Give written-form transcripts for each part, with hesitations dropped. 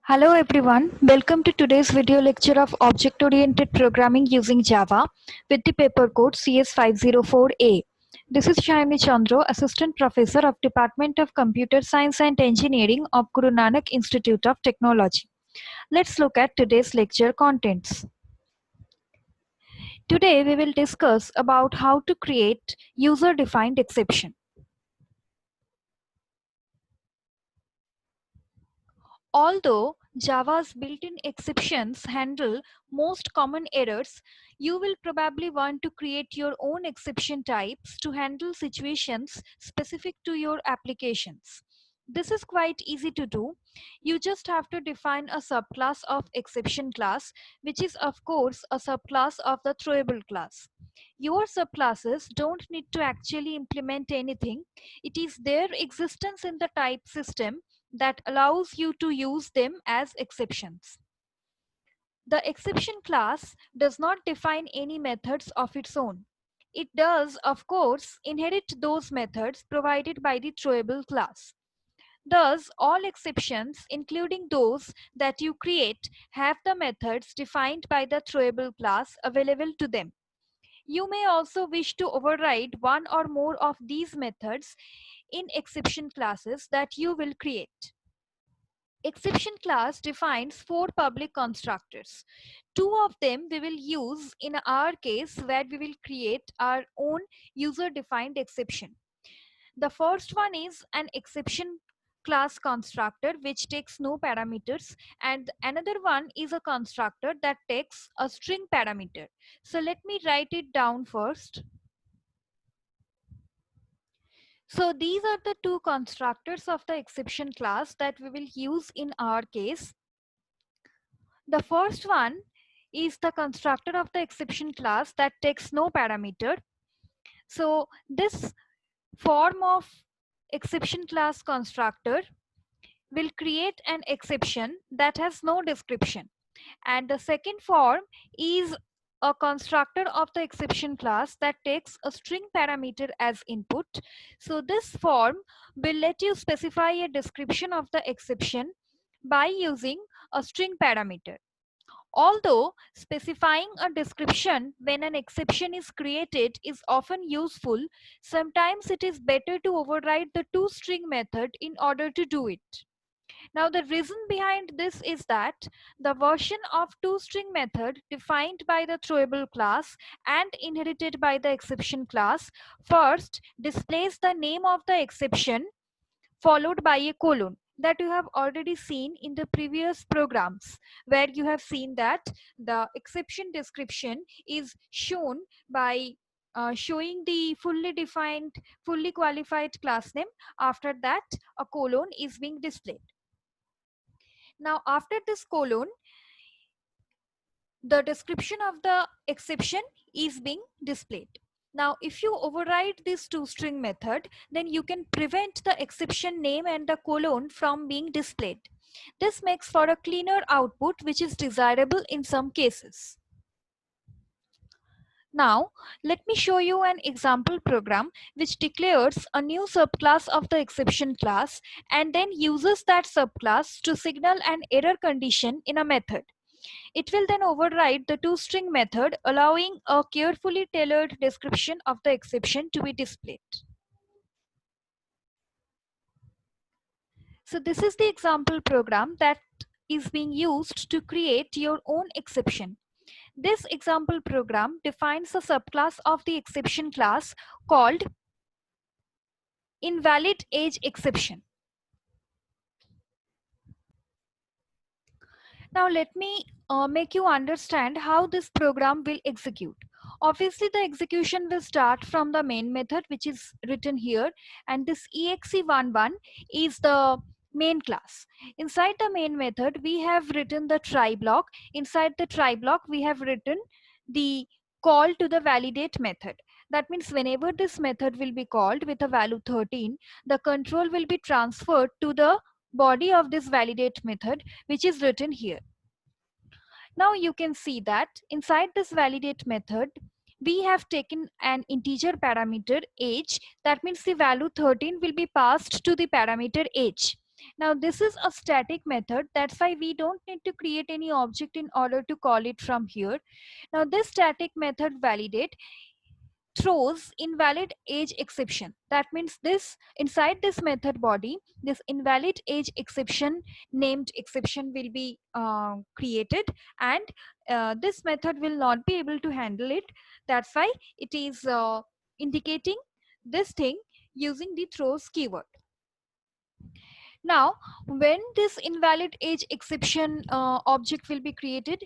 Hello everyone, welcome to today's video lecture of Object-Oriented Programming using Java with the paper code CS504A. This is Shayani Chandra, Assistant Professor of Department of Computer Science and Engineering of Guru Nanak Institute of Technology. Let's look at today's lecture contents. Today we will discuss about how to create user-defined exception. Although Java's built-in exceptions handle most common errors, you will probably want to create your own exception types to handle situations specific to your applications. This is quite easy to do. You just have to define a subclass of exception class, which is of course a subclass of the throwable class. Your subclasses don't need to actually implement anything. It is their existence in the type system that allows you to use them as exceptions. The exception class does not define any methods of its own. It does, of course, inherit those methods provided by the throwable class. Thus, all exceptions, including those that you create, have the methods defined by the throwable class available to them. You may also wish to override one or more of these methods in exception classes that you will create. Exception class defines four public constructors. Two of them we will use in our case where we will create our own user-defined exception. The first one is an exception class constructor which takes no parameters, and another one is a constructor that takes a string parameter. So let me write it down first. So these are the two constructors of the exception class that we will use in our case. The first one is the constructor of the exception class that takes no parameter. So this form of exception class constructor will create an exception that has no description. And the second form is a constructor of the exception class that takes a string parameter as input. So this form will let you specify a description of the exception by using a string parameter. Although specifying a description when an exception is created is often useful, sometimes it is better to override the toString method in order to do it. Now the reason behind this is that the version of toString method defined by the throwable class and inherited by the exception class first displays the name of the exception followed by a colon that you have already seen in the previous programs, where you have seen that the exception description is shown by showing the fully defined, fully qualified class name. After that, a colon is being displayed. Now, after this colon, the description of the exception is being displayed. Now, if you override this toString method, then you can prevent the exception name and the colon from being displayed. This makes for a cleaner output, which is desirable in some cases. Now, let me show you an example program which declares a new subclass of the exception class and then uses that subclass to signal an error condition in a method. It will then override the toString method, allowing a carefully tailored description of the exception to be displayed. So this is the example program that is being used to create your own exception. This example program defines a subclass of the exception class called invalid age exception. Now let me make you understand how this program will execute. Obviously, the execution will start from the main method, which is written here, and this exe11 is the main class. Inside the main method, we have written the try block. Inside the try block, we have written the call to the validate method. That means whenever this method will be called with a value 13, the control will be transferred to the body of this validate method, which is written here. Now you can see that inside this validate method, we have taken an integer parameter age. That means the value 13 will be passed to the parameter age. Now this is a static method. That's why we don't need to create any object in order to call it from here. Now this static method validate throws invalid age exception. That means this inside this method body, this invalid age exception named exception will be created, and this method will not be able to handle it. That's why it is indicating this thing using the throws keyword. Now, when this invalid age exception object will be created,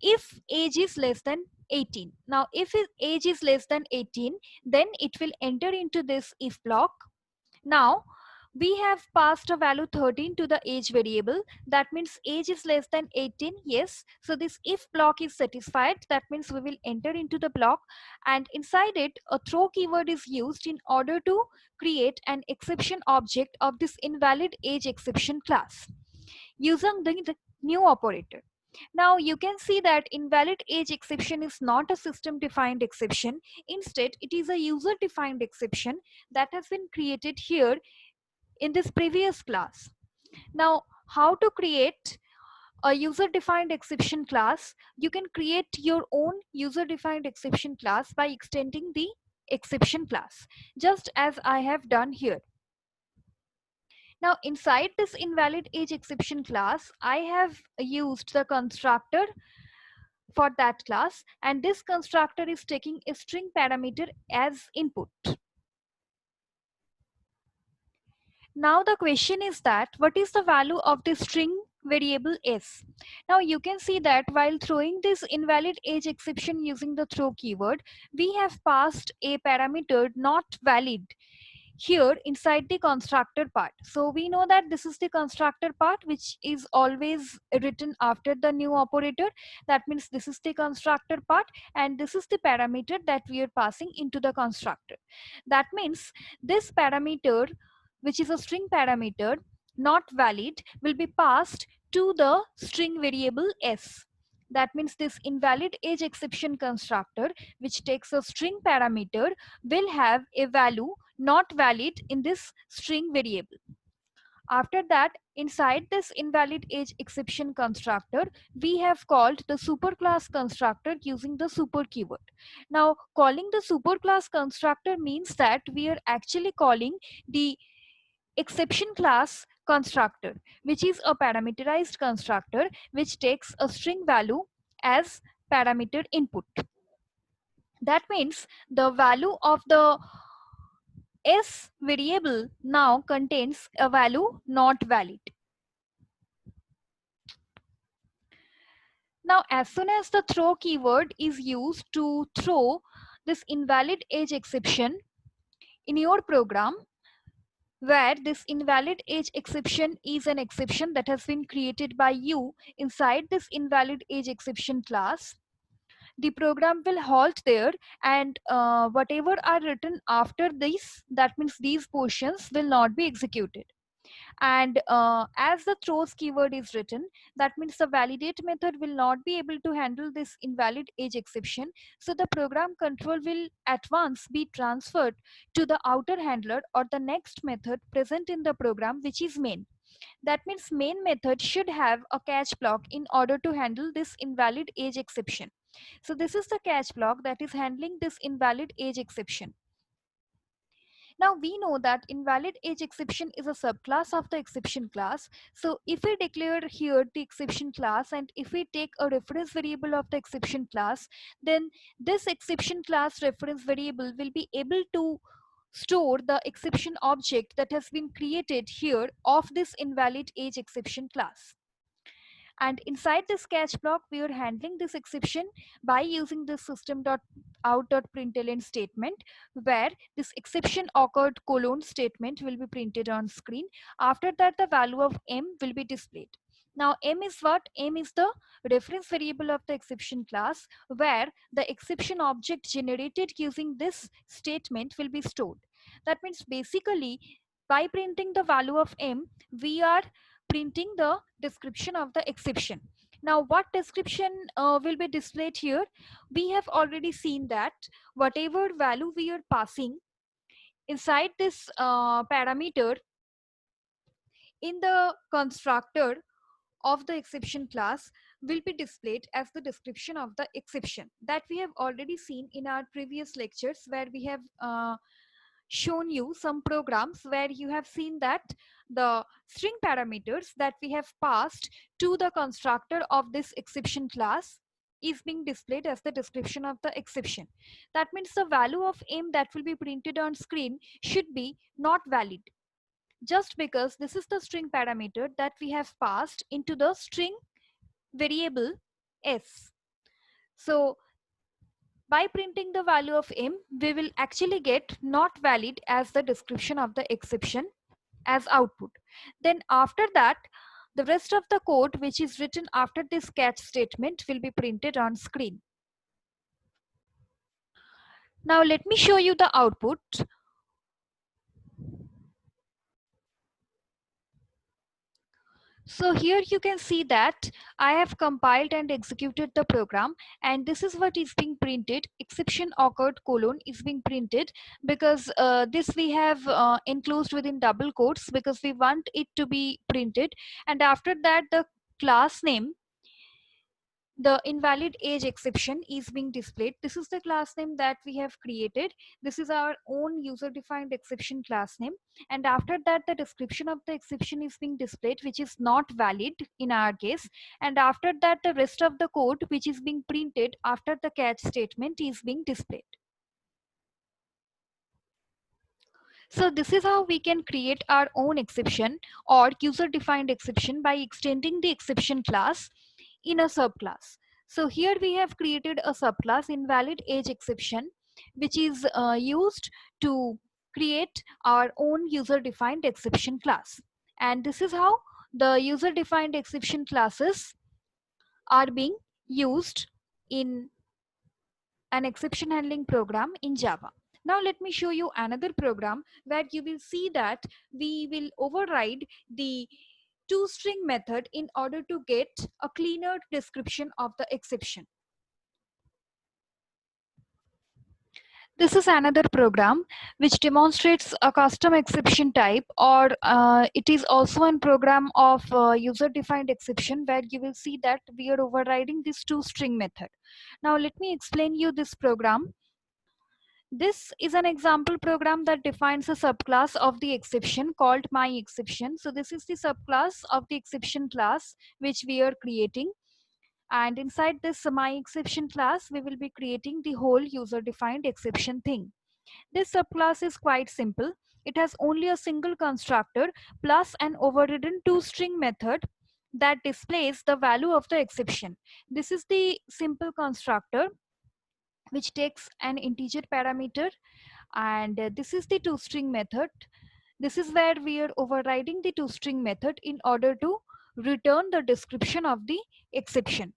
if age is less than 18. Now, if age is less than 18, then it will enter into this if block. Now, we have passed a value 13 to the age variable. That means age is less than 18. Yes. So this if block is satisfied. That means we will enter into the block, and inside it a throw keyword is used in order to create an exception object of this invalid age exception class using the new operator. Now you can see that invalid age exception is not a system defined exception. Instead, it is a user defined exception that has been created here in this previous class. Now, how to create a user defined exception class? You can create your own user defined exception class by extending the exception class, just as I have done here. Now inside this invalid age exception class, I have used the constructor for that class, and this constructor is taking a string parameter as input. Now the question is that what is the value of the string variable s? Now you can see that while throwing this invalid age exception using the throw keyword, we have passed a parameter not valid here inside the constructor part. So we know that this is the constructor part, which is always written after the new operator. That means this is the constructor part, and this is the parameter that we are passing into the constructor. That means this parameter, which is a string parameter not valid, will be passed to the string variable s. That means this invalid age exception constructor, which takes a string parameter, will have a value not valid in this string variable. After that, inside this invalid age exception constructor, we have called the superclass constructor using the super keyword. Now, calling the superclass constructor means that we are actually calling the exception class constructor, which is a parameterized constructor which takes a string value as parameter input. That means the value of the s variable now contains a value not valid. Now, as soon as the throw keyword is used to throw this invalid age exception in your program, where this invalid age exception is an exception that has been created by you inside this invalid age exception class, the program will halt there, and whatever are written after this, that means these portions, will not be executed. And as the throws keyword is written, that means the validate method will not be able to handle this invalid age exception. So the program control will at once be transferred to the outer handler or the next method present in the program, which is main. That means main method should have a catch block in order to handle this invalid age exception. So this is the catch block that is handling this invalid age exception. Now we know that invalid age exception is a subclass of the exception class. So if we declare here the exception class, and if we take a reference variable of the exception class, then this exception class reference variable will be able to store the exception object that has been created here of this invalid age exception class. And inside this catch block, we are handling this exception by using the system.out.println statement, where this exception occurred colon statement will be printed on screen. After that, the value of m will be displayed. Now m is what? M is the reference variable of the exception class, where the exception object generated using this statement will be stored. That means basically by printing the value of m, we are printing the description of the exception. Now what description will be displayed here? We have already seen that whatever value we are passing inside this parameter in the constructor of the exception class will be displayed as the description of the exception that we have already seen in our previous lectures, where we have shown you some programs where you have seen that the string parameters that we have passed to the constructor of this exception class is being displayed as the description of the exception. That means the value of m that will be printed on screen should be not valid, just because this is the string parameter that we have passed into the string variable s. So by printing the value of m, we will actually get not valid as the description of the exception as output. Then after that, the rest of the code which is written after this catch statement will be printed on screen. Now let me show you the output. So here you can see that I have compiled and executed the program, and this is what is being printed. Exception occurred colon is being printed because this we have enclosed within double quotes because we want it to be printed. And after that, the class name, the invalid age exception, is being displayed. This is the class name that we have created. This is our own user defined exception class name. And after that, the description of the exception is being displayed, which is not valid in our case. And after that, the rest of the code which is being printed after the catch statement is being displayed. So this is how we can create our own exception or user defined exception by extending the exception class in a subclass. So here we have created a subclass invalid age exception, which is used to create our own user defined exception class. And this is how the user defined exception classes are being used in an exception handling program in Java. Now let me show you another program where you will see that we will override the toString method in order to get a cleaner description of the exception. This is another program which demonstrates a custom exception type, or it is also a program of user-defined exception where you will see that we are overriding this toString method. Now let me explain you this program. This is an example program that defines a subclass of the exception called myException. So this is the subclass of the exception class which we are creating. And inside this myException class, we will be creating the whole user-defined exception thing. This subclass is quite simple. It has only a single constructor plus an overridden toString method that displays the value of the exception. This is the simple constructor which takes an integer parameter, and this is the toString method. This is where we are overriding the toString method in order to return the description of the exception.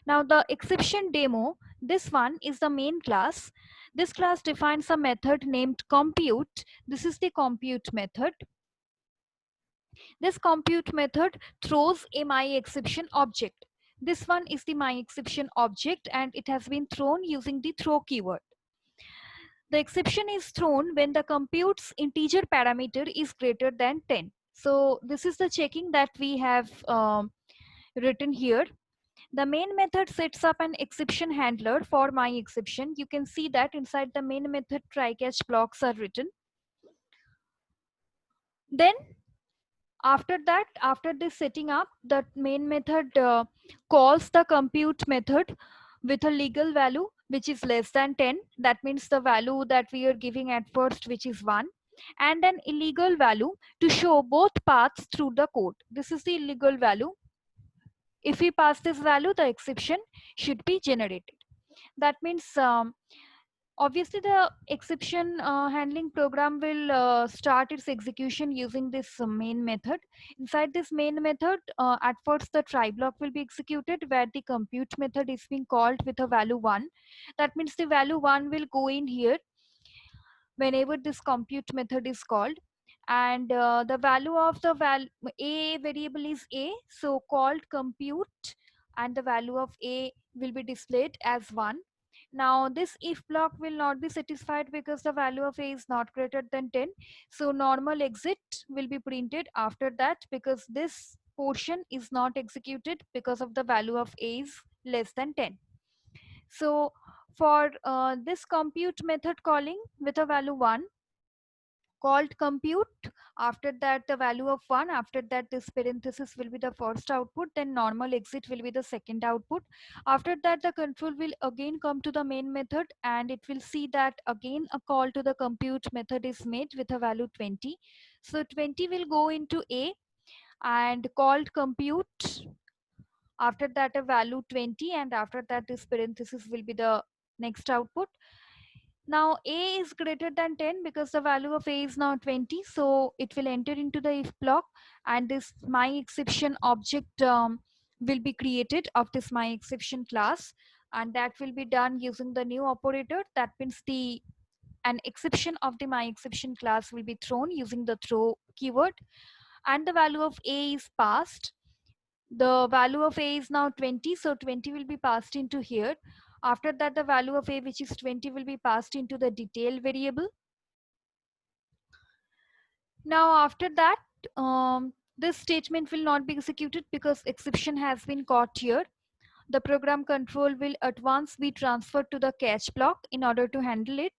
Now the exception demo, this one is the main class. This class defines a method named compute. This is the compute method. This compute method throws a myException object. This one is the myException object, and it has been thrown using the throw keyword. The exception is thrown when the compute's integer parameter is greater than 10. So this is the checking that we have written here. The main method sets up an exception handler for myException. You can see that inside the main method try catch blocks are written. Then after that, after this setting up, the main method calls the compute method with a legal value which is less than 10. That means the value that we are giving at first, which is 1, and an illegal value to show both paths through the code. This is the illegal value. If we pass this value, the exception should be generated. That means obviously the exception handling program will start its execution using this main method. Inside this main method, at first the try block will be executed where the compute method is being called with a value 1. That means the value 1 will go in here whenever this compute method is called. And the value of the a variable is a, so called compute, and the value of a will be displayed as 1. Now this if block will not be satisfied because the value of a is not greater than 10. So normal exit will be printed after that because this portion is not executed because of the value of a is less than 10. So for this compute method calling with a value 1, called compute, after that the value of 1, after that this parenthesis will be the first output, then normal exit will be the second output. After that the control will again come to the main method and it will see that again a call to the compute method is made with a value 20. So 20 will go into a and called compute, after that a value 20, and after that this parenthesis will be the next output. Now a is greater than 10 because the value of a is now 20, so it will enter into the if block and this my exception object will be created of this my exception class, and that will be done using the new operator. That means the an exception of the my exception class will be thrown using the throw keyword, and the value of a is passed. The value of a is now 20, so 20 will be passed into here. After that the value of a, which is 20, will be passed into the detail variable. Now after that this statement will not be executed because exception has been caught here. The program control will at once be transferred to the catch block in order to handle it.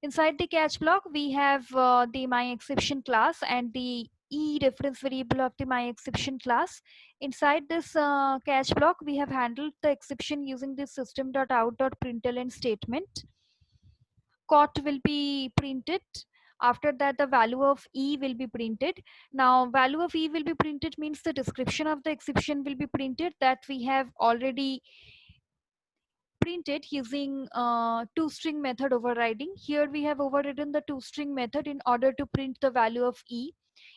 Inside the catch block, we have the myException class and the e reference variable of the myException class. Inside this catch block, we have handled the exception using this system.out.println statement. Caught will be printed. After that, the value of e will be printed. Now, value of e will be printed means the description of the exception will be printed that we have already printed using toString method overriding. Here we have overridden the toString method in order to print the value of e,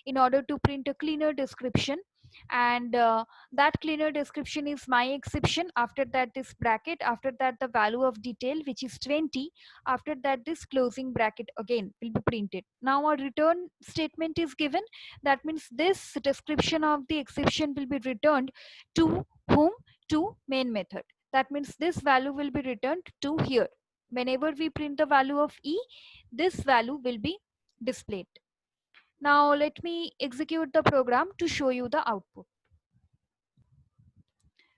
in order to print a cleaner description, and that cleaner description is my exception. After that this bracket, after that the value of detail, which is 20, after that this closing bracket again will be printed. Now a return statement is given. That means this description of the exception will be returned to whom? To main method. That means this value will be returned to here. Whenever we print the value of e, this value will be displayed. Now let me execute the program to show you the output.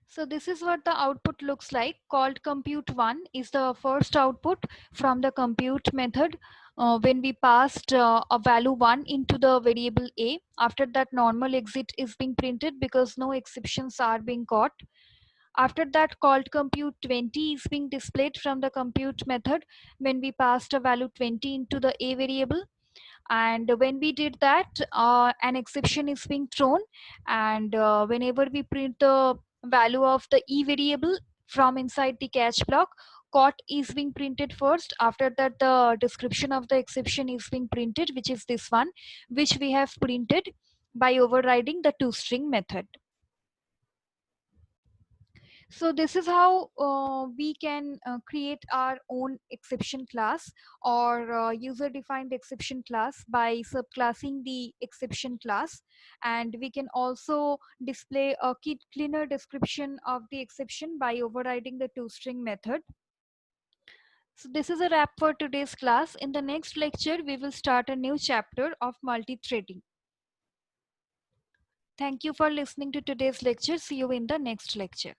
So this is what the output looks like. Called compute1 is the first output from the compute method when we passed a value 1 into the variable a. After that normal exit is being printed because no exceptions are being caught. After that called compute 20 is being displayed from the compute method when we passed a value 20 into the a variable. And when we did that, an exception is being thrown, and whenever we print the value of the e variable from inside the catch block, caught is being printed first. After that the description of the exception is being printed, which is this one, which we have printed by overriding the toString method. So this is how we can create our own exception class or user defined exception class by subclassing the exception class, and we can also display a cleaner description of the exception by overriding the toString method. So this is a wrap for today's class. In the next lecture, we will start a new chapter of multi-threading. Thank you for listening to today's lecture. See you in the next lecture.